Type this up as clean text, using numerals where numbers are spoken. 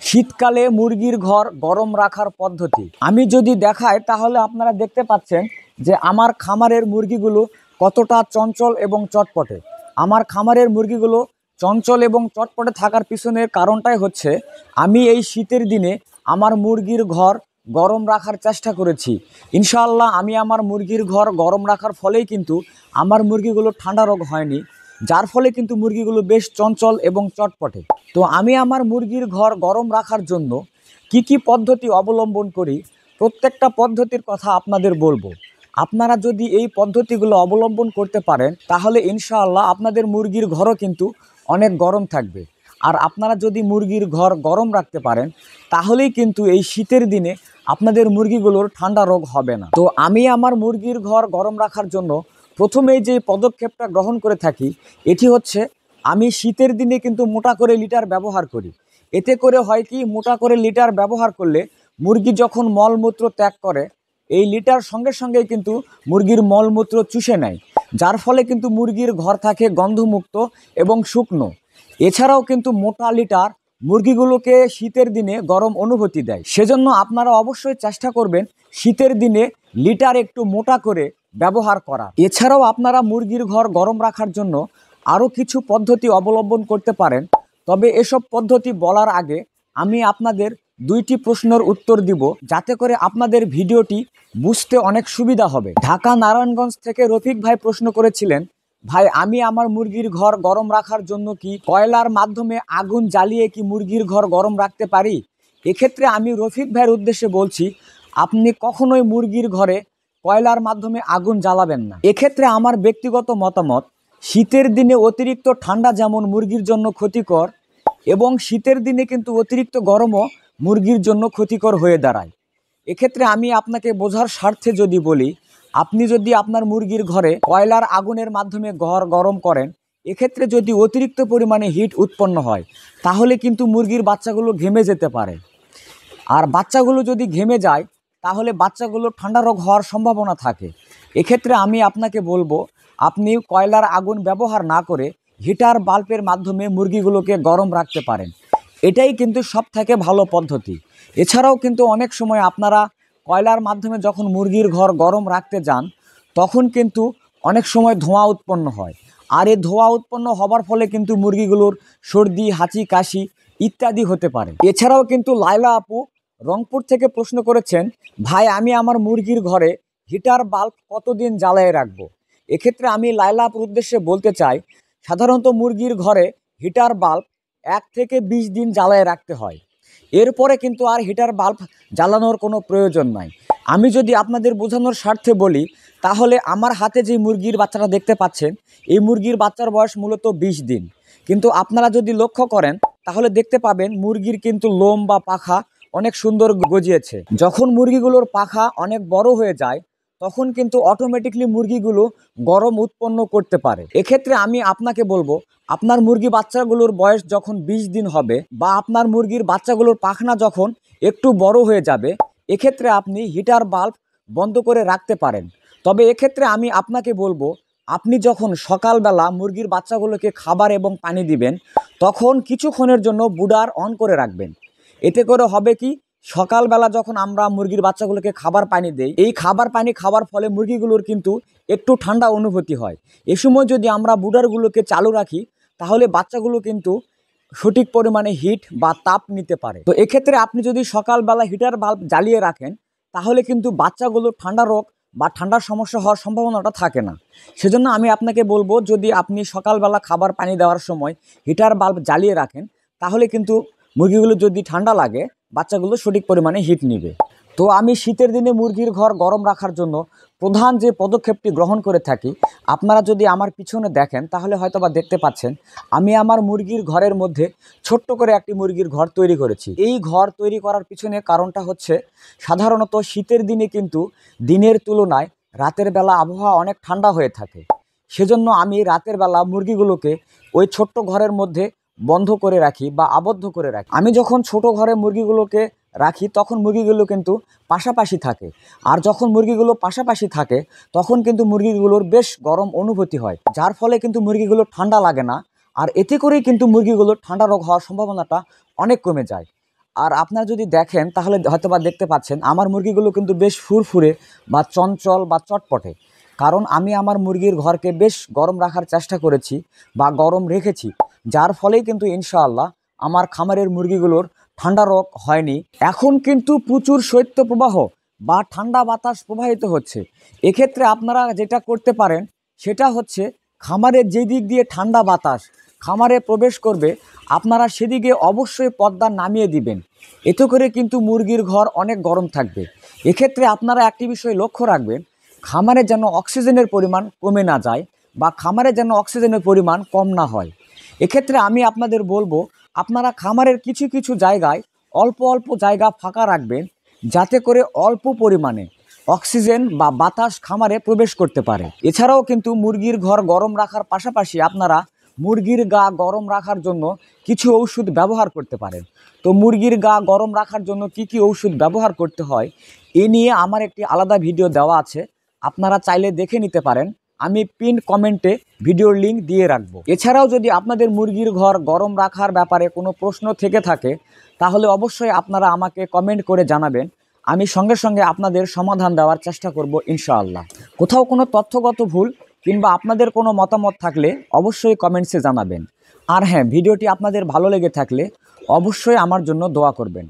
শীতকালে মুরগির ঘর গরম রাখার পদ্ধতি আমি যদি দেখাই তাহলে আপনারা দেখতে পাচ্ছেন যে আমার খামারের মুরগিগুলো কতটা চঞ্চল এবং চটপটে। আমার খামারের মুরগিগুলো চঞ্চল এবং চটপটে থাকার পিছনের কারণটাই হচ্ছে আমি এই শীতের দিনে আমার মুরগির ঘর গরম রাখার চেষ্টা করেছি। ইনশাআল্লাহ আমি আমার মুরগির ঘর গরম রাখার ফলেই কিন্তু আমার মুরগিগুলো ঠান্ডা রোগ হয়নি, যার ফলে কিন্তু মুরগিগুলো বেশ চঞ্চল এবং চটপটে। তো আমি আমার মুরগির ঘর গরম রাখার জন্য কি পদ্ধতি অবলম্বন করি, প্রত্যেকটা পদ্ধতির কথা আপনাদের বলবো। আপনারা যদি এই পদ্ধতিগুলো অবলম্বন করতে পারেন তাহলে ইনশাআল্লাহ আপনাদের মুরগির ঘরও কিন্তু অনেক গরম থাকবে। আর আপনারা যদি মুরগির ঘর গরম রাখতে পারেন তাহলেই কিন্তু এই শীতের দিনে আপনাদের মুরগিগুলোর ঠান্ডা রোগ হবে না। তো আমি আমার মুরগির ঘর গরম রাখার জন্য প্রথমেই যে পদক্ষেপটা গ্রহণ করে থাকি এটি হচ্ছে আমি শীতের দিনে কিন্তু মোটা করে লিটার ব্যবহার করি। এতে করে হয় কি, মোটা করে লিটার ব্যবহার করলে মুরগি যখন মলমূত্র ত্যাগ করে এই লিটার সঙ্গে সঙ্গেই কিন্তু মুরগির মলমূত্র চুষে নেয়, যার ফলে কিন্তু মুরগির ঘর থাকে গন্ধমুক্ত এবং শুকনো। এছাড়াও কিন্তু মোটা লিটার মুরগিগুলোকে শীতের দিনে গরম অনুভূতি দেয়। সেজন্য আপনারা অবশ্যই চেষ্টা করবেন শীতের দিনে লিটার একটু মোটা করে ব্যবহার করা। এছাড়াও আপনারা মুরগির ঘর গরম রাখার জন্য আরও কিছু পদ্ধতি অবলম্বন করতে পারেন। তবে এসব পদ্ধতি বলার আগে আমি আপনাদের দুইটি প্রশ্নের উত্তর দিব, যাতে করে আপনাদের ভিডিওটি বুঝতে অনেক সুবিধা হবে। ঢাকা নারায়ণগঞ্জ থেকে রফিক ভাই প্রশ্ন করেছিলেন, ভাই আমি আমার মুরগির ঘর গরম রাখার জন্য কি কয়লার মাধ্যমে আগুন জ্বালিয়ে কি মুরগির ঘর গরম রাখতে পারি? এক্ষেত্রে আমি রফিক ভাইয়ের উদ্দেশ্যে বলছি, আপনি কখনোই মুরগির ঘরে কয়লার মাধ্যমে আগুন জ্বালাবেন না। এক্ষেত্রে আমার ব্যক্তিগত মতামত, শীতের দিনে অতিরিক্ত ঠান্ডা যেমন মুরগির জন্য ক্ষতিকর, এবং শীতের দিনে কিন্তু অতিরিক্ত গরমও মুরগির জন্য ক্ষতিকর হয়ে দাঁড়ায়। এক্ষেত্রে আমি আপনাকে বোঝার স্বার্থে যদি বলি, আপনি যদি আপনার মুরগির ঘরে কয়লার আগুনের মাধ্যমে ঘর গরম করেন, এক্ষেত্রে যদি অতিরিক্ত পরিমাণে হিট উৎপন্ন হয় তাহলে কিন্তু মুরগির বাচ্চাগুলো ঘেমে যেতে পারে। আর বাচ্চাগুলো যদি ঘেমে যায় তাহলে বাচ্চাগুলো ঠান্ডা রোগ হওয়ার সম্ভাবনা থাকে। এক্ষেত্রে আমি আপনাকে বলবো, আপনি কয়লার আগুন ব্যবহার না করে হিটার বাল্বের মাধ্যমে মুরগিগুলোকে গরম রাখতে পারেন। এটাই কিন্তু সব থেকে ভালো পদ্ধতি। এছাড়াও কিন্তু অনেক সময় আপনারা কয়লার মাধ্যমে যখন মুরগির ঘর গরম রাখতে যান তখন কিন্তু অনেক সময় ধোঁয়া উৎপন্ন হয়। আর এই ধোঁয়া উৎপন্ন হবার ফলে কিন্তু মুরগিগুলোর সর্দি, হাঁচি, কাশি ইত্যাদি হতে পারে। এছাড়াও কিন্তু লায়লা আপু রংপুর থেকে প্রশ্ন করেছেন, ভাই আমি আমার মুরগির ঘরে হিটার বাল্ব কতদিন জ্বালিয়ে রাখবো? এক্ষেত্রে আমি লায়লা আপুর উদ্দেশ্যে বলতে চাই, সাধারণত মুরগির ঘরে হিটার বাল্ব 1 থেকে 20 দিন জ্বালায় রাখতে হয়। এরপরে কিন্তু আর হিটার বাল্ব জ্বালানোর কোনো প্রয়োজন নাই। আমি যদি আপনাদের বোঝানোর স্বার্থে বলি, তাহলে আমার হাতে যে মুরগির বাচ্চাটা দেখতে পাচ্ছেন এই মুরগির বাচ্চার বয়স মূলত 20 দিন। কিন্তু আপনারা যদি লক্ষ্য করেন তাহলে দেখতে পাবেন মুরগির কিন্তু লোম বা পাখা অনেক সুন্দর গজিয়েছে। যখন মুরগিগুলোর পাখা অনেক বড় হয়ে যায় তখন কিন্তু অটোমেটিকলি মুরগিগুলো গরম উৎপন্ন করতে পারে। এক্ষেত্রে আমি আপনাকে বলবো, আপনার মুরগি বাচ্চাগুলোর বয়স যখন 20 দিন হবে বা আপনার মুরগির বাচ্চাগুলোর পাখনা যখন একটু বড় হয়ে যাবে, এক্ষেত্রে আপনি হিটার বাল্ব বন্ধ করে রাখতে পারেন। তবে এক্ষেত্রে আমি আপনাকে বলবো, আপনি যখন সকালবেলা মুরগির বাচ্চাগুলোকে খাবার এবং পানি দিবেন তখন কিছুক্ষণের জন্য বুডার অন করে রাখবেন। এতে করে হবে কি, সকালবেলা যখন আমরা মুরগির বাচ্চাগুলোকে খাবার পানি দেই, এই খাবার পানি খাওয়ার ফলে মুরগিগুলোর কিন্তু একটু ঠান্ডা অনুভূতি হয়। এ সময় যদি আমরা বুডারগুলোকে চালু রাখি তাহলে বাচ্চাগুলো কিন্তু সঠিক পরিমাণে হিট বা তাপ নিতে পারে। তো এক্ষেত্রে আপনি যদি সকালবেলা হিটার বাল্ব জ্বালিয়ে রাখেন তাহলে কিন্তু বাচ্চাগুলো ঠান্ডা রোগ বা ঠান্ডার সমস্যা হওয়ার সম্ভাবনাটা থাকে না। সেজন্য আমি আপনাকে বলবো, যদি আপনি সকালবেলা খাবার পানি দেওয়ার সময় হিটার বাল্ব জ্বালিয়ে রাখেন তাহলে কিন্তু মুরগিগুলো যদি ঠান্ডা লাগে বাচ্চাগুলো সঠিক পরিমাণে হিট নিবে। তো আমি শীতের দিনে মুরগির ঘর গরম রাখার জন্য প্রধান যে পদক্ষেপটি গ্রহণ করে থাকি, আপনারা যদি আমার পিছনে দেখেন তাহলে হয়তোবা দেখতে পাচ্ছেন আমি আমার মুরগির ঘরের মধ্যে ছোট্ট করে একটি মুরগির ঘর তৈরি করেছি। এই ঘর তৈরি করার পিছনে কারণটা হচ্ছে, সাধারণত শীতের দিনে কিন্তু দিনের তুলনায় রাতের বেলা আবহাওয়া অনেক ঠান্ডা হয়ে থাকে। সেজন্য আমি রাতের বেলা মুরগিগুলোকে ওই ছোট্ট ঘরের মধ্যে বন্ধ করে রাখি বা আবদ্ধ করে রাখি। আমি যখন ছোট ঘরে মুরগিগুলোকে রাখি তখন মুরগিগুলো কিন্তু পাশাপাশি থাকে, আর যখন মুরগিগুলো পাশাপাশি থাকে তখন কিন্তু মুরগিগুলোর বেশ গরম অনুভূতি হয়, যার ফলে কিন্তু মুরগিগুলো ঠান্ডা লাগে না। আর এতে করেই কিন্তু মুরগিগুলোর ঠান্ডা রোগ হওয়ার সম্ভাবনাটা অনেক কমে যায়। আর আপনারা যদি দেখেন তাহলে হয়তোবা দেখতে পাচ্ছেন আমার মুরগিগুলো কিন্তু বেশ ফুরফুরে বা চঞ্চল বা চটপটে। কারণ আমি আমার মুরগির ঘরকে বেশ গরম রাখার চেষ্টা করেছি বা গরম রেখেছি, যার ফলেই কিন্তু ইনশাআল্লাহ আমার খামারের মুরগিগুলোর ঠান্ডা রোগ হয়নি। এখন কিন্তু প্রচুর শৈত্যপ্রবাহ বা ঠান্ডা বাতাস প্রবাহিত হচ্ছে। এক্ষেত্রে আপনারা যেটা করতে পারেন সেটা হচ্ছে খামারের যে দিক দিয়ে ঠান্ডা বাতাস খামারে প্রবেশ করবে আপনারা সেদিকে অবশ্যই পর্দা নামিয়ে দিবেন। এতে করে কিন্তু মুরগির ঘর অনেক গরম থাকবে। এক্ষেত্রে আপনারা একটি বিষয় লক্ষ্য রাখবেন, খামারে যেন অক্সিজেনের পরিমাণ কমে না যায় বা খামারে যেন অক্সিজেনের পরিমাণ কম না হয়। এক্ষেত্রে আমি আপনাদের বলবো আপনারা খামারের কিছু কিছু জায়গায় অল্প অল্প জায়গা ফাঁকা রাখবেন, যাতে করে অল্প পরিমাণে অক্সিজেন বা বাতাস খামারে প্রবেশ করতে পারে। এছাড়াও কিন্তু মুরগির ঘর গরম রাখার পাশাপাশি আপনারা মুরগির গা গরম রাখার জন্য কিছু ঔষধ ব্যবহার করতে পারেন। তো মুরগির গা গরম রাখার জন্য কি কি ঔষধ ব্যবহার করতে হয় এ নিয়ে আমার একটি আলাদা ভিডিও দেওয়া আছে, আপনারা চাইলে দেখে নিতে পারেন। আমি পিন কমেন্টে ভিডিওর লিঙ্ক দিয়ে রাখবো। এছাড়াও যদি আপনাদের মুরগির ঘর গরম রাখার ব্যাপারে কোনো প্রশ্ন থেকে থাকে তাহলে অবশ্যই আপনারা আমাকে কমেন্ট করে জানাবেন। আমি সঙ্গে সঙ্গে আপনাদের সমাধান দেওয়ার চেষ্টা করব ইনশাআল্লাহ। কোথাও কোনো তথ্যগত ভুল কিংবা আপনাদের কোনো মতামত থাকলে অবশ্যই কমেন্টসে জানাবেন। আর হ্যাঁ, ভিডিওটি আপনাদের ভালো লেগে থাকলে অবশ্যই আমার জন্য দোয়া করবেন।